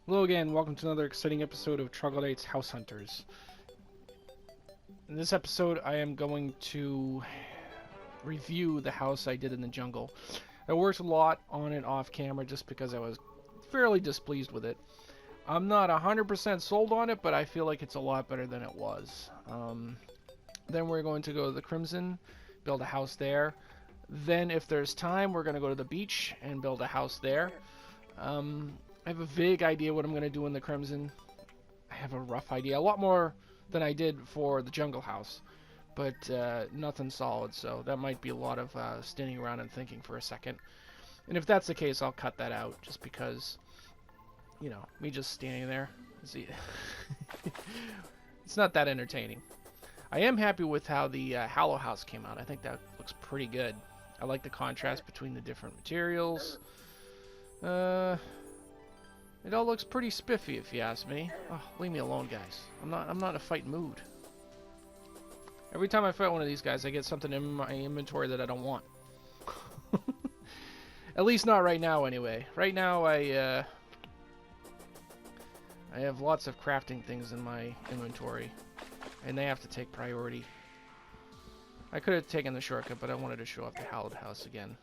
Hello again, welcome to another exciting episode of Troglodyte's House Hunters. In this episode, I am going to review the house I did in the jungle. I worked a lot on it off camera just because I was fairly displeased with it. I'm not 100% sold on it, but I feel like it's a lot better than it was. Then we're going to go to the Crimson, build a house there. Then, if there's time, we're going to go to the beach and build a house there. I have a vague idea what I'm going to do in the Crimson. I have a rough idea. A lot more than I did for the Jungle House. But nothing solid, so that might be a lot of standing around and thinking for a second. And if that's the case, I'll cut that out, just because, you know, me just standing there. See, it's not that entertaining. I am happy with how the Hallow House came out. I think that looks pretty good. I like the contrast between the different materials. It all looks pretty spiffy, if you ask me. Oh, leave me alone, guys. I'm not in a fight mood. Every time I fight one of these guys, I get something in my inventory that I don't want. At least not right now, anyway. Right now, I have lots of crafting things in my inventory, and they have to take priority. I could have taken the shortcut, but I wanted to show off the Hallowed House again.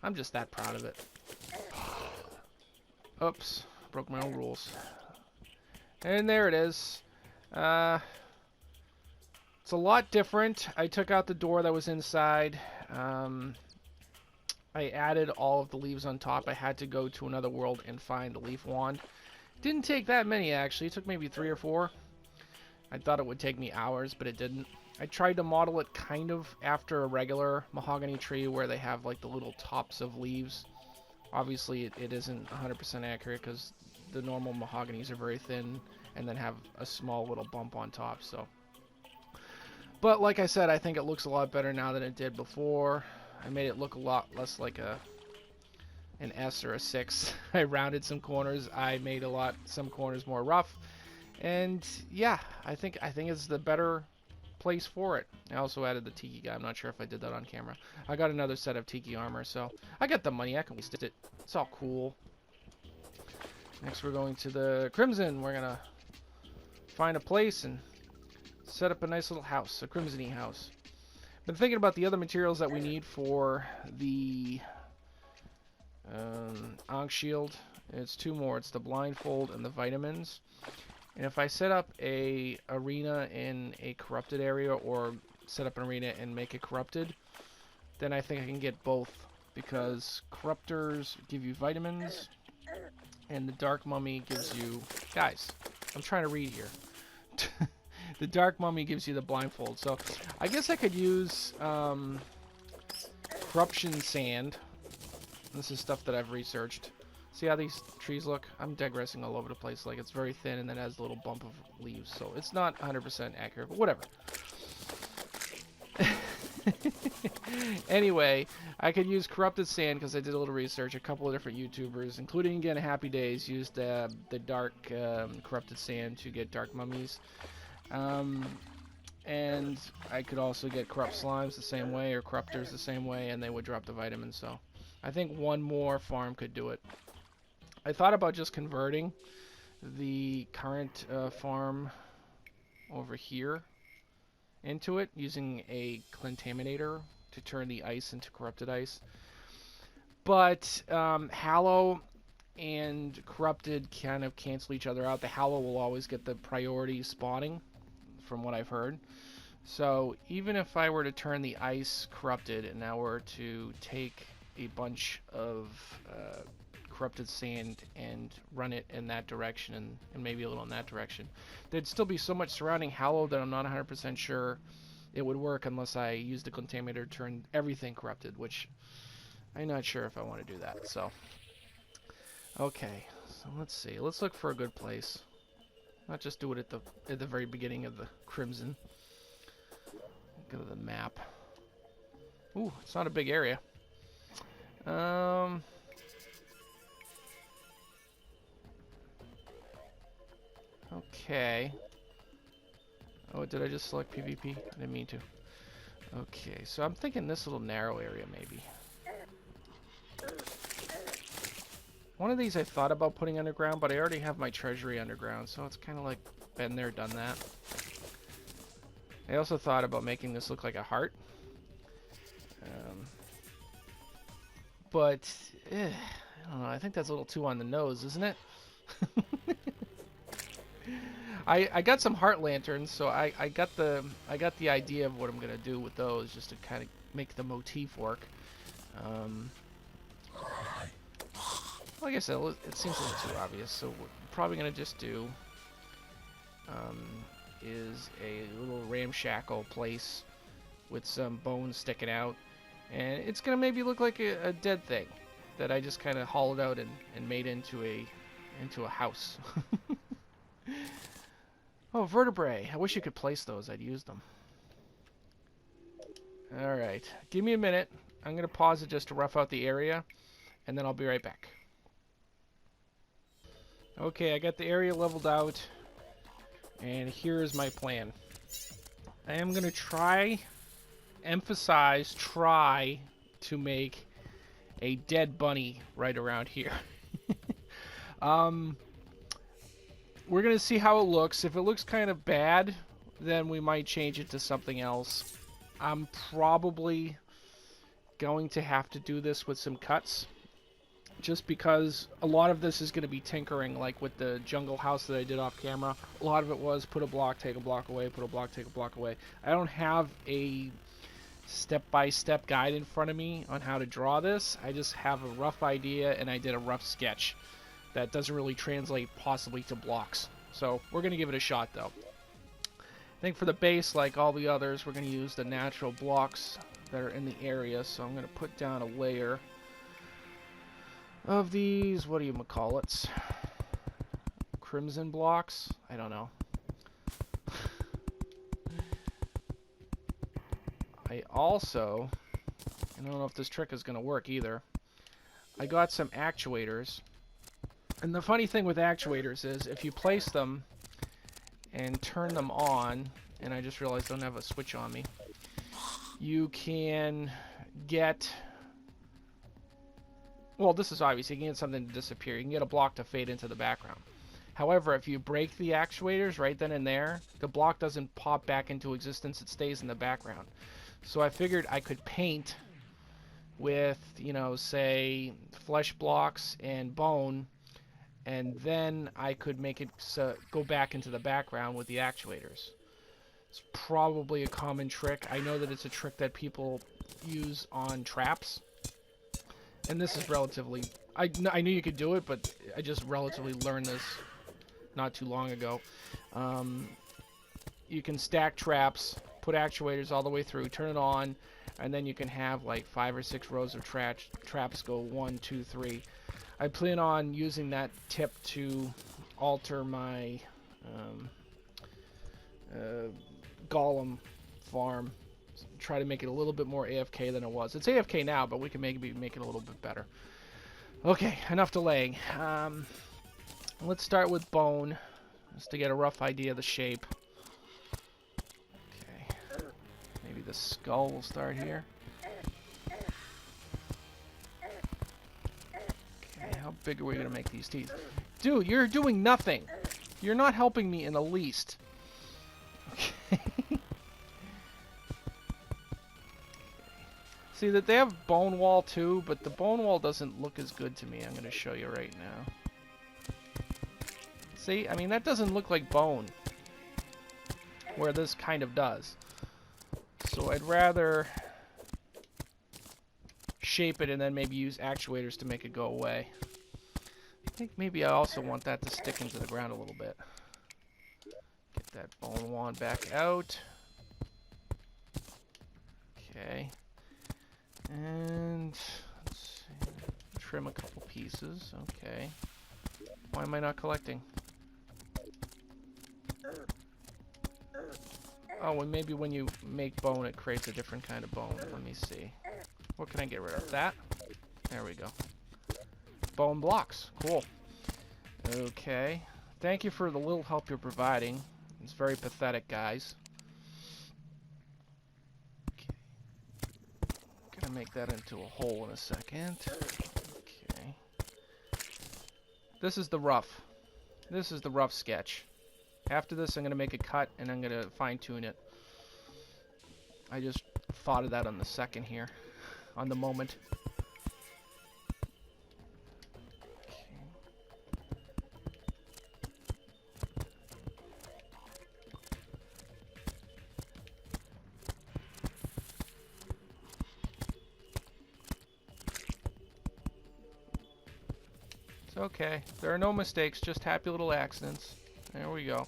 I'm just that proud of it. Oops. Broke my own rules. And there it is. It's a lot different. I took out the door that was inside. I added all of the leaves on top. I had to go to another world and find the leaf wand. Didn't take that many, actually. It took maybe 3 or 4. I thought it would take me hours, but it didn't. I tried to model it kind of after a regular mahogany tree where they have like the little tops of leaves. Obviously, it isn't 100% accurate because the normal mahoganies are very thin and then have a small little bump on top. So, but like I said, I think it looks a lot better now than it did before. I made it look a lot less like an S or a 6. I rounded some corners. I made some corners more rough. And yeah, I think it's the better place for it. I also added the tiki guy. I'm not sure if I did that on camera. I got another set of tiki armor, so I got the money. I can waste it. It's all cool. Next, we're going to the Crimson. We're gonna find a place and set up a nice little house, a crimson-y house. Been thinking about the other materials that we need for the Ankh Shield. It's 2 more. It's the blindfold and the vitamins. And if I set up a arena in a corrupted area, or set up an arena and make it corrupted, then I think I can get both, because corruptors give you vitamins, and the dark mummy gives you... Guys, I'm trying to read here. The dark mummy gives you the blindfold. So I guess I could use corruption sand. This is stuff that I've researched. See how these trees look? I'm digressing all over the place. Like, it's very thin and then has a little bump of leaves. So it's not 100% accurate, but whatever. Anyway, I could use corrupted sand because I did a little research. A couple of different YouTubers, including again Happy Days, used the dark corrupted sand to get dark mummies. And I could also get corrupt slimes the same way, or corruptors the same way, and they would drop the vitamins. So I think one more farm could do it. I thought about just converting the current farm over here into it, using a contaminator to turn the ice into corrupted ice. But Hallow and corrupted kind of cancel each other out. The Hallow will always get the priority spawning, from what I've heard. So even if I were to turn the ice corrupted and now were to take a bunch of corrupted sand and run it in that direction, and maybe a little in that direction, there'd still be so much surrounding Hallow that I'm not 100% sure it would work unless I used the contaminator to turn everything corrupted, which I'm not sure if I want to do that. So okay, so let's see. Let's look for a good place. Not just do it at the very beginning of the Crimson. Go to the map. Ooh, it's not a big area. Okay. Oh, did I just select PvP? I didn't mean to. Okay, so I'm thinking this little narrow area maybe. One of these I thought about putting underground, but I already have my treasury underground, so it's kind of like been there, done that. I also thought about making this look like a heart. But, I don't know, I think that's a little too on the nose, isn't it? I got some heart lanterns, so I got the idea of what I'm gonna do with those, just to kind of make the motif work. Like I said, it seems a little too obvious, so what we're probably gonna just do is a little ramshackle place with some bones sticking out, and it's gonna maybe look like a dead thing that I just kind of hollowed out and made into a house. Oh, vertebrae. I wish you could place those. I'd use them. Alright. Give me a minute. I'm going to pause it just to rough out the area, and then I'll be right back. Okay, I got the area leveled out, and here is my plan. I am going to emphasize try to make a dead bunny right around here. We're going to see how it looks. If it looks kind of bad, then we might change it to something else. I'm probably going to have to do this with some cuts, just because a lot of this is going to be tinkering, like with the jungle house that I did off camera. A lot of it was put a block, take a block away, put a block, take a block away. I don't have a step-by-step guide in front of me on how to draw this. I just have a rough idea, and I did a rough sketch that doesn't really translate possibly to blocks. So we're going to give it a shot, though. I think for the base, like all the others, we're going to use the natural blocks that are in the area. So I'm going to put down a layer of these, what do you call it? Crimson blocks? I don't know. I don't know if this trick is going to work either. I got some actuators. And the funny thing with actuators is if you place them and turn them on, and I just realized I don't have a switch on me, you can get, well, this is obvious, you can get something to disappear. You can get a block to fade into the background. However, if you break the actuators right then and there, the block doesn't pop back into existence, it stays in the background. So I figured I could paint with, you know, say, flesh blocks and bone, and then I could make it go back into the background with the actuators. It's probably a common trick. I know that it's a trick that people use on traps. And this is relatively... I knew you could do it, but I just relatively learned this not too long ago. You can stack traps, put actuators all the way through, turn it on, and then you can have like 5 or 6 rows of traps go 1, 2, 3. I plan on using that tip to alter my golem farm. Try to make it a little bit more AFK than it was. It's AFK now, but we can maybe make it a little bit better. Okay, enough delaying. Let's start with bone, just to get a rough idea of the shape. Okay, maybe the skull will start here. How big are we going to make these teeth? Dude, you're doing nothing. You're not helping me in the least. Okay. See, that they have bone wall too, but the bone wall doesn't look as good to me. I'm going to show you right now. See, I mean, that doesn't look like bone, where this kind of does. So I'd rather shape it and then maybe use actuators to make it go away. I think maybe I also want that to stick into the ground a little bit. Get that bone wand back out. Okay. And let's see. Trim a couple pieces. Okay. Why am I not collecting? Oh, well, maybe when you make bone, it creates a different kind of bone. Let me see. What can I get rid of? That? There we go. Bone blocks. Cool. Okay. Thank you for the little help you're providing. It's very pathetic, guys. Okay. Gonna make that into a hole in a second. Okay. This is the rough. This is the rough sketch. After this, I'm going to make a cut, and I'm going to fine-tune it. I just thought of that on the second here. On the moment. It's okay. There are no mistakes, just happy little accidents. There we go.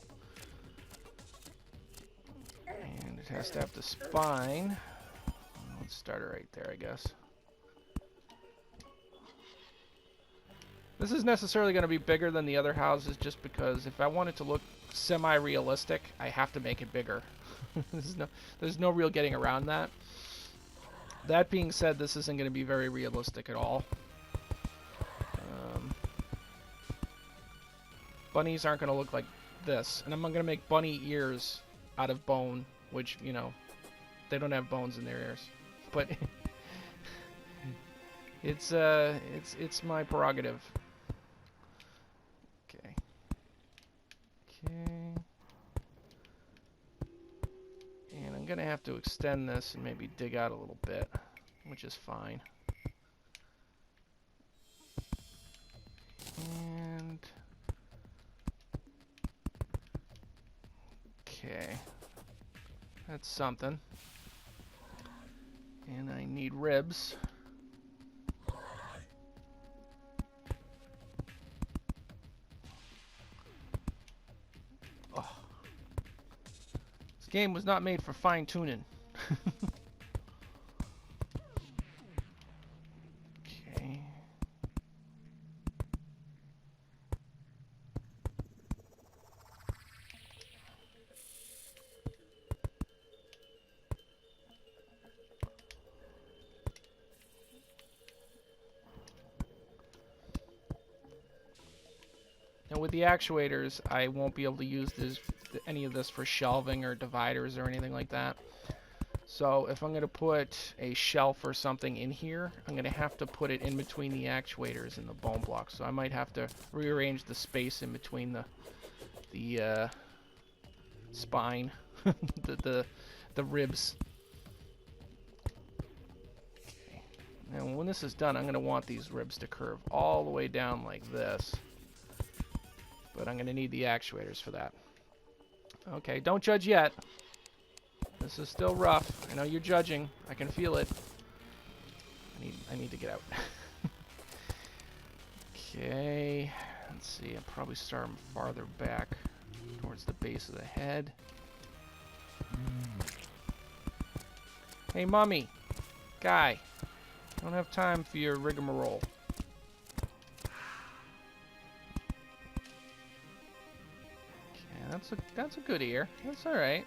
And it has to have the spine. Let's start it right there, I guess. This is necessarily going to be bigger than the other houses just because if I want it to look semi-realistic, I have to make it bigger. There's no real getting around that. That being said, this isn't going to be very realistic at all. Bunnies aren't going to look like this. And I'm going to make bunny ears out of bone, which, you know, they don't have bones in their ears. But it's my prerogative. Okay. Okay. And I'm going to have to extend this and maybe dig out a little bit, which is fine. And okay, that's something. And I need ribs. Oh. This game was not made for fine-tuning. Okay. Now with the actuators, I won't be able to use any of this for shelving or dividers or anything like that. So if I'm going to put a shelf or something in here, I'm going to have to put it in between the actuators and the bone blocks. So I might have to rearrange the space in between the spine, the ribs. Okay. Now when this is done, I'm going to want these ribs to curve all the way down like this. But I'm going to need the actuators for that. Okay, don't judge yet. This is still rough. I know you're judging. I can feel it. I need to get out. Okay. Let's see. I'll probably start them farther back towards the base of the head. Hey, Mummy. Guy. I don't have time for your rigmarole. That's a good ear. That's all right.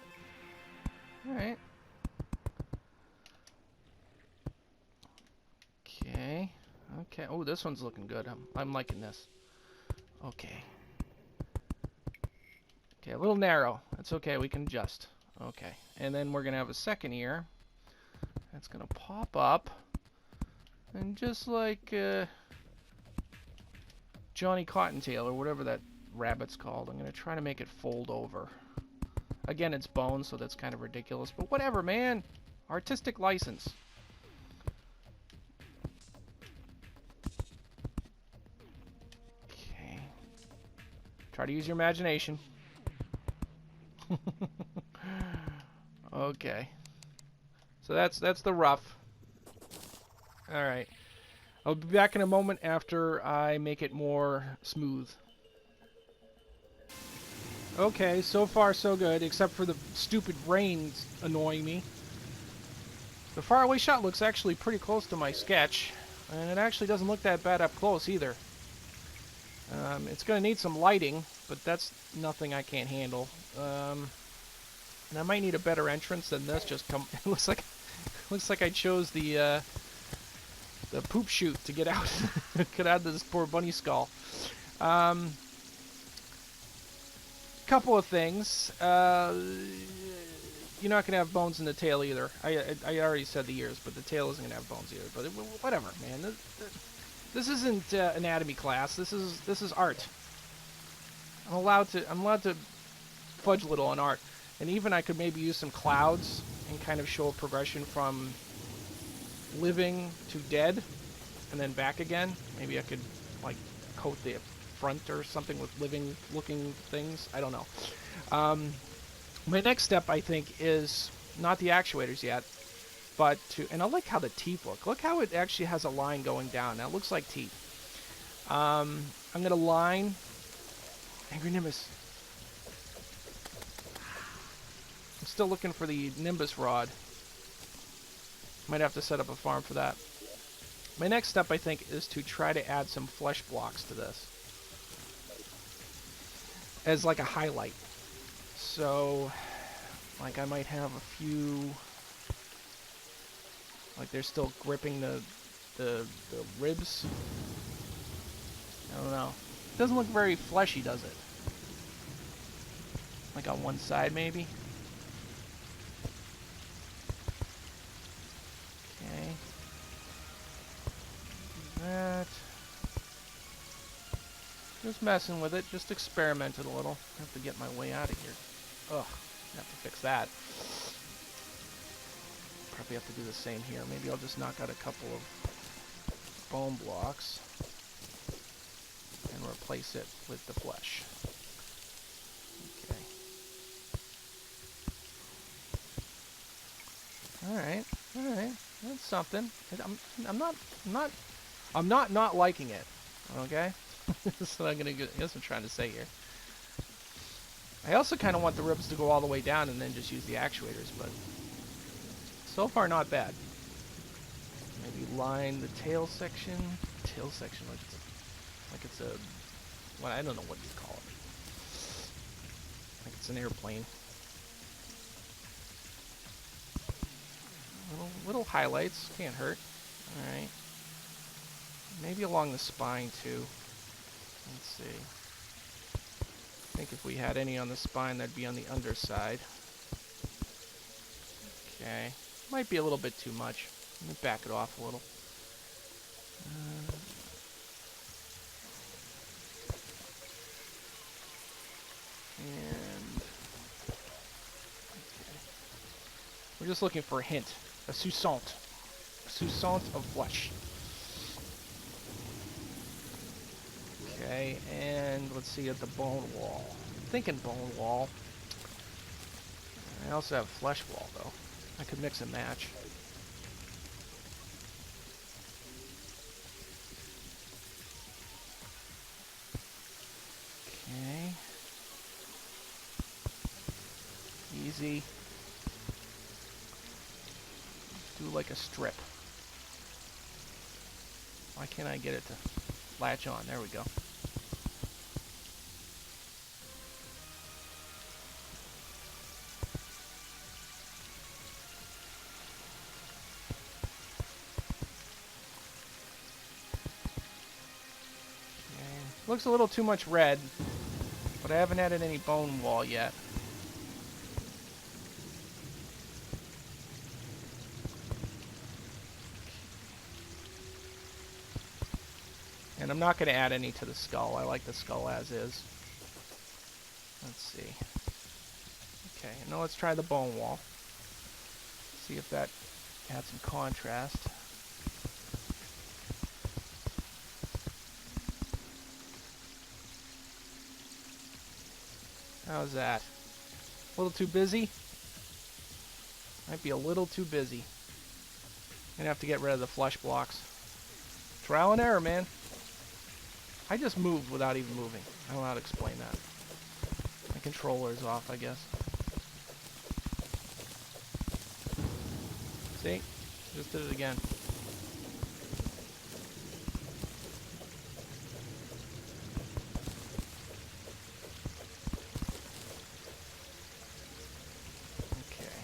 All right. Okay. Okay. Oh, this one's looking good. I'm liking this. Okay. Okay, a little narrow. That's okay. We can adjust. Okay. And then we're gonna have a second ear. That's gonna pop up, and just like Johnny Cottontail or whatever that rabbit's called, I'm gonna try to make it fold over. Again, it's bone, so that's kind of ridiculous, but whatever, man. Artistic license. Okay. Try to use your imagination. Okay. So that's the rough. All right. I'll be back in a moment after I make it more smooth. Okay, so far so good, except for the stupid rain annoying me. The faraway shot looks actually pretty close to my sketch, and it actually doesn't look that bad up close either. It's going to need some lighting, but that's nothing I can't handle. And I might need a better entrance than this. Just come. It looks like I chose the poop chute to get out, get out of this poor bunny skull. Couple of things. You're not gonna have bones in the tail either. I already said the ears, but the tail isn't gonna have bones either. But whatever, man. This isn't anatomy class. This is art. I'm allowed to fudge a little on art, and even I could maybe use some clouds and kind of show a progression from living to dead, and then back again. Maybe I could like coat the front or something with living looking things. I don't know. My next step, I think, is not the actuators yet, but and I like how the teeth look. Look how it actually has a line going down. Now it looks like teeth. I'm gonna line Angry Nimbus. I'm still looking for the Nimbus rod. Might have to set up a farm for that. My next step, I think, is to try to add some flesh blocks to this as like a highlight. So, like I might have a few, like they're still gripping the ribs. I don't know. It doesn't look very fleshy, does it? Like on one side, maybe. Okay. Do that. Just messing with it, just experimented a little. I have to get my way out of here. Ugh, I have to fix that. Probably have to do the same here. Maybe I'll just knock out a couple of bone blocks and replace it with the flesh. Okay. All right. That's something. I'm not liking it. Okay. That's what that's what I'm trying to say here. I also kind of want the ribs to go all the way down and then just use the actuators, but so far not bad. Maybe line the tail section. Tail section like it's a, well, I don't know what you call it. Like it's an airplane. Little highlights, can't hurt. All right. Maybe along the spine too. Let's see. I think if we had any on the spine, that'd be on the underside. Okay. Might be a little bit too much. Let me back it off a little. And okay. We're just looking for a hint. A soupçon of flesh. Okay, and let's see at the bone wall. I'm thinking bone wall. I also have flesh wall though. I could mix and match. Okay. Easy. Do like a strip. Why can't I get it to latch on? There we go. Okay. Looks a little too much red, but I haven't added any bone wall yet. And I'm not going to add any to the skull. I like the skull as is. Let's see. Okay, now let's try the bone wall. See if that adds some contrast. How's that? A little too busy? Might be a little too busy. Gonna have to get rid of the flesh blocks. Trial and error, man. I just moved without even moving. I don't know how to explain that. My controller is off, I guess. See? Just did it again. Okay.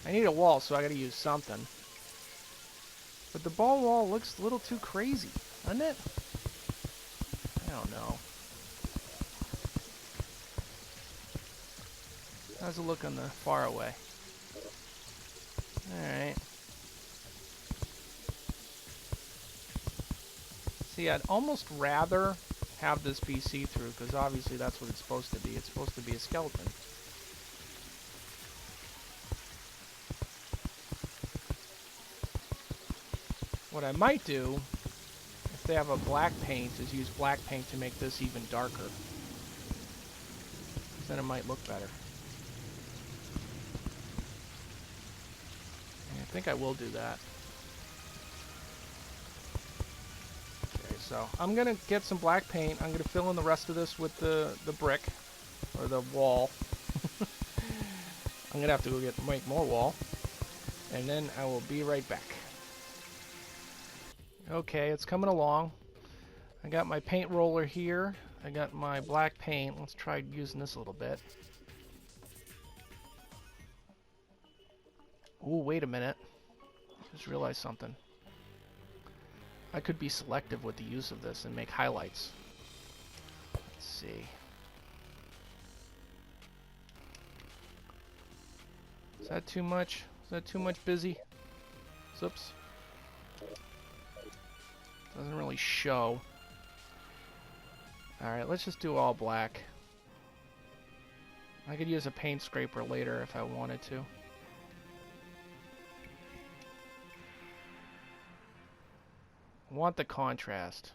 I need a wall, so I gotta use something. But the bone wall looks a little too crazy, doesn't it? I don't know. How's it look on the far away? Alright. See, I'd almost rather have this be see-through, because obviously that's what it's supposed to be. It's supposed to be a skeleton. What I might do, if they have a black paint, is use black paint to make this even darker. Then it might look better. And I think I will do that. Okay, so I'm going to get some black paint. I'm going to fill in the rest of this with the brick, or the wall. I'm going to have to go make more wall. And then I will be right back. Okay, it's coming along. I got my paint roller here. I got my black paint. Let's try using this a little bit. Ooh, wait a minute. Just realized something. I could be selective with the use of this and make highlights. Let's see. Is that too much? Is that too much busy? Oops. Doesn't really show. Alright, let's just do all black. I could use a paint scraper later if I wanted to. I want the contrast.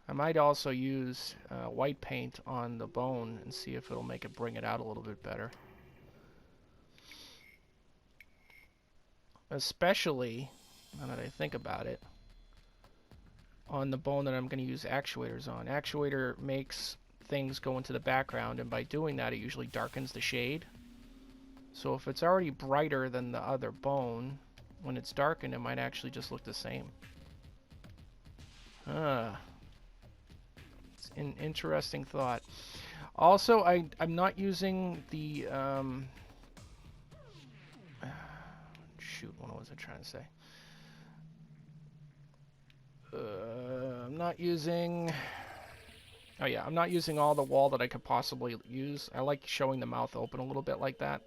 I might also use white paint on the bone and see if it'll make it bring it out a little bit better. Especially, now that I think about it, on the bone that I'm going to use actuators on. Actuator makes things go into the background, and by doing that it usually darkens the shade. So if it's already brighter than the other bone, when it's darkened it might actually just look the same. It's an interesting thought. Also, I'm not using the shoot, what was I trying to say? I'm not using... Oh yeah, I'm not using all the wall that I could possibly use. I like showing the mouth open a little bit like that.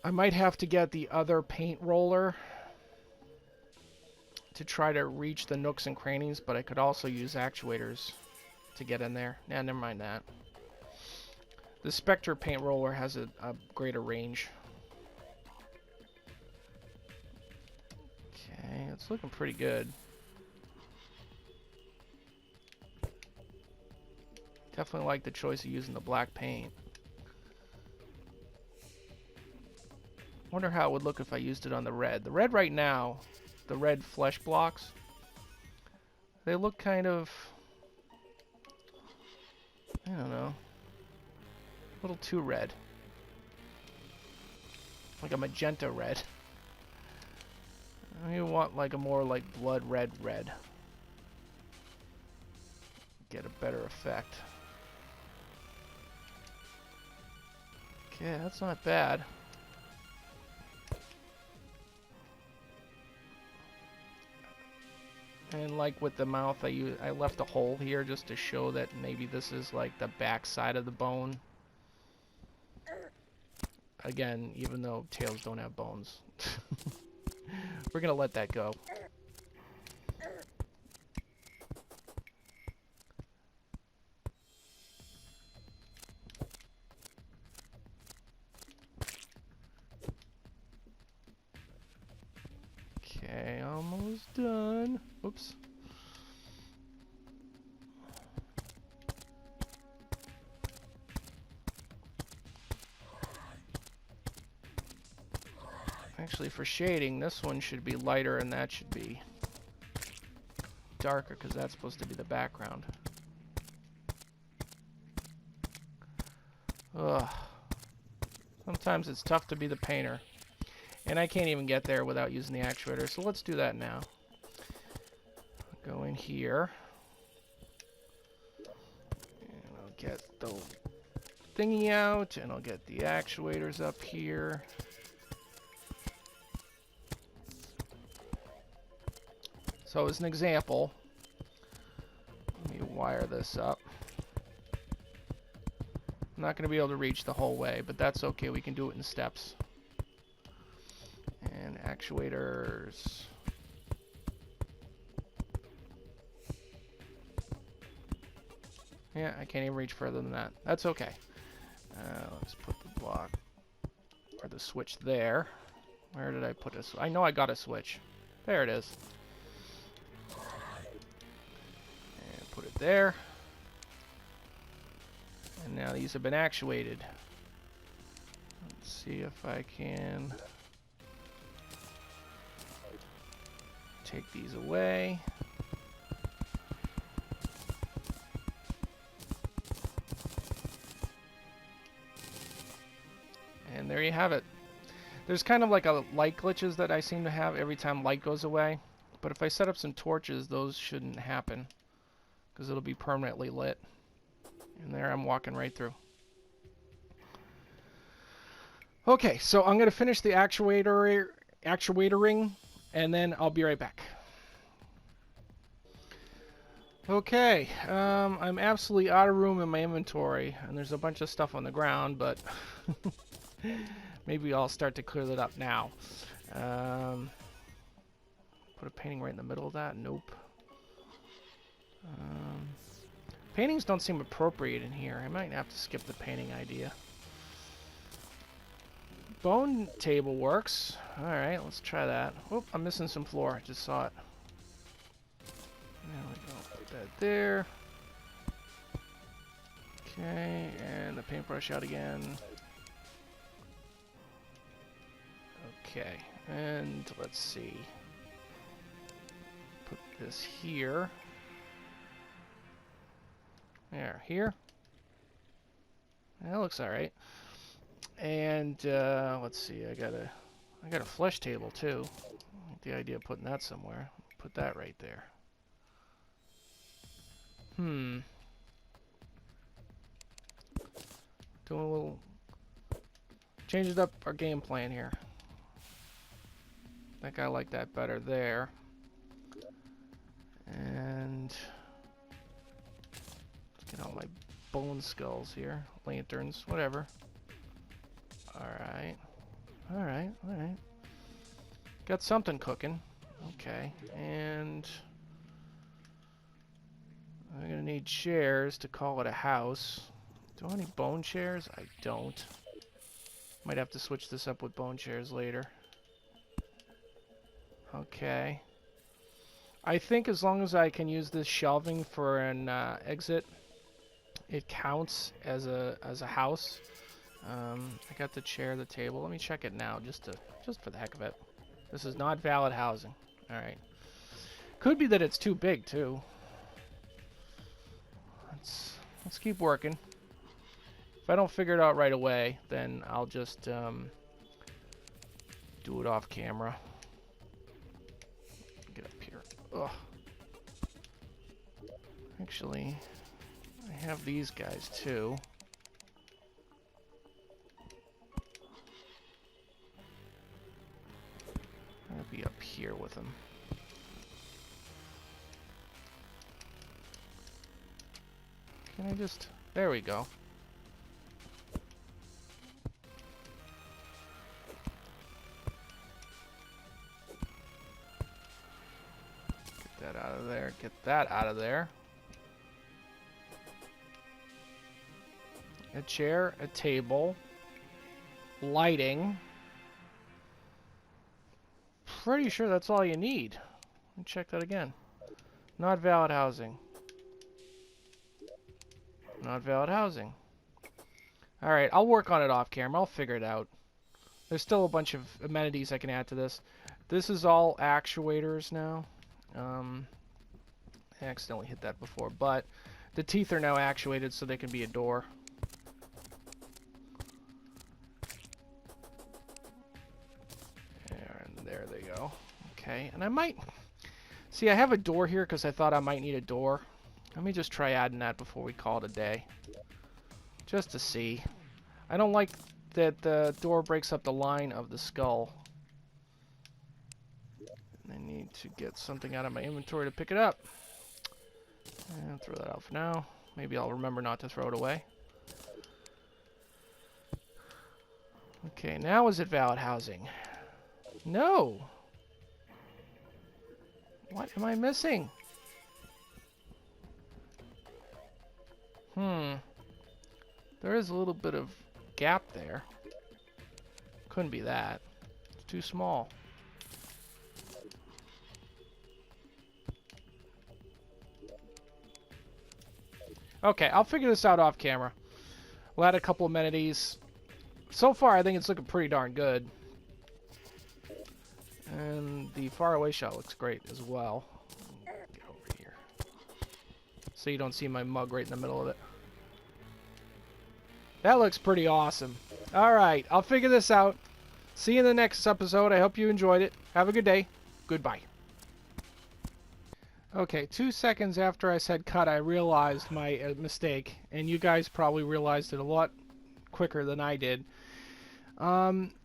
I might have to get the other paint roller to try to reach the nooks and crannies, but I could also use actuators to get in there. Nah, never mind that. The Spectre paint roller has a greater range. Okay, it's looking pretty good. Definitely like the choice of using the black paint. Wonder how it would look if I used it on the red. The red right now, the red flesh blocks, they look kind of, I don't know, a little too red. Like a magenta red. I want like a more like blood red. Get a better effect. Okay, that's not bad. And like with the mouth, I left a hole here just to show that maybe this is like the back side of the bone. Again, even though tails don't have bones. We're gonna let that go. Okay, almost done. Oops. Actually, for shading, this one should be lighter and that should be darker because that's supposed to be the background. Ugh. Sometimes it's tough to be the painter. And I can't even get there without using the actuator, so let's do that now. Go in here. And I'll get the thingy out, and I'll get the actuators up here. So as an example, let me wire this up. I'm not going to be able to reach the whole way, but that's okay. We can do it in steps. And actuators. Yeah, I can't even reach further than that. That's okay. Let's put the block or the switch there. Where did I put this? I know I got a switch. There it is. And put it there. And now these have been actuated. Let's see if I can take these away. And there you have it. There's kind of like a light glitches that I seem to have every time light goes away. But if I set up some torches, those shouldn't happen, because it'll be permanently lit. And there I'm walking right through. Okay, so I'm going to finish the actuatering, and then I'll be right back. Okay, I'm absolutely out of room in my inventory, and there's a bunch of stuff on the ground, but maybe I'll start to clear that up now. Put a painting right in the middle of that? Nope. Paintings don't seem appropriate in here. I might have to skip the painting idea. Bone table works. Alright, let's try that. Oop, I'm missing some floor. I just saw it. There we go. Put that there. Okay, and the paintbrush out again. Okay, and let's see. Put this here. There, here. That looks alright. And let's see, I got a flesh table too. I like the idea of putting that somewhere. Put that right there. Doing a little, changed up our game plan here. I think I like that better there. And let's get all my bone skulls here, lanterns, whatever. Alright. Alright, alright. Got something cooking. Okay. And I'm gonna need chairs to call it a house. Do I have any bone chairs? I don't. Might have to switch this up with bone chairs later. Okay. I think as long as I can use this shelving for an exit, it counts as a house. I got the chair, the table. Let me check it now, just for the heck of it. This is not valid housing. All right. Could be that it's too big too. Let's keep working. If I don't figure it out right away, then I'll just do it off camera. Get up here. Ugh. Actually, I have these guys too. I'll be up here with them. Can I just... There we go. Get that out of there. Get that out of there. A chair, a table, lighting. Pretty sure that's all you need. Let me check that again. Not valid housing. Not valid housing. Alright, I'll work on it off camera. I'll figure it out. There's still a bunch of amenities I can add to this. This is all actuators now. I accidentally hit that before, but the teeth are now actuated so they can be a door. And there they go. Okay, and I might... See, I have a door here because I thought I might need a door. Let me just try adding that before we call it a day. Just to see. I don't like that the door breaks up the line of the skull. I need to get something out of my inventory to pick it up. And throw that out for now. Maybe I'll remember not to throw it away. Okay, now is it valid housing? No! What am I missing? There is a little bit of gap there. Couldn't be that. It's too small. Okay, I'll figure this out off camera. We'll add a couple amenities. So far, I think it's looking pretty darn good. And the faraway shot looks great as well. Get over here. So you don't see my mug right in the middle of it. That looks pretty awesome. Alright, I'll figure this out. See you in the next episode. I hope you enjoyed it. Have a good day. Goodbye. Okay, 2 seconds after I said cut, I realized my mistake. And you guys probably realized it a lot quicker than I did.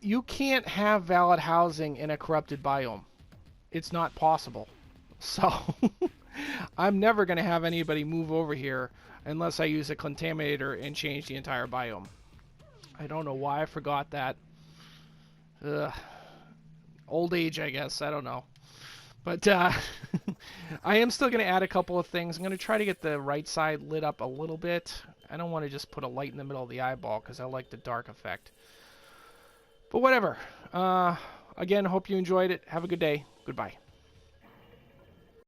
You can't have valid housing in a corrupted biome. It's not possible. So, I'm never going to have anybody move over here unless I use a contaminator and change the entire biome. I don't know why I forgot that. Ugh. Old age, I guess. I don't know. But I am still going to add a couple of things. I'm going to try to get the right side lit up a little bit. I don't want to just put a light in the middle of the eyeball because I like the dark effect. But whatever. Again, hope you enjoyed it. Have a good day. Goodbye.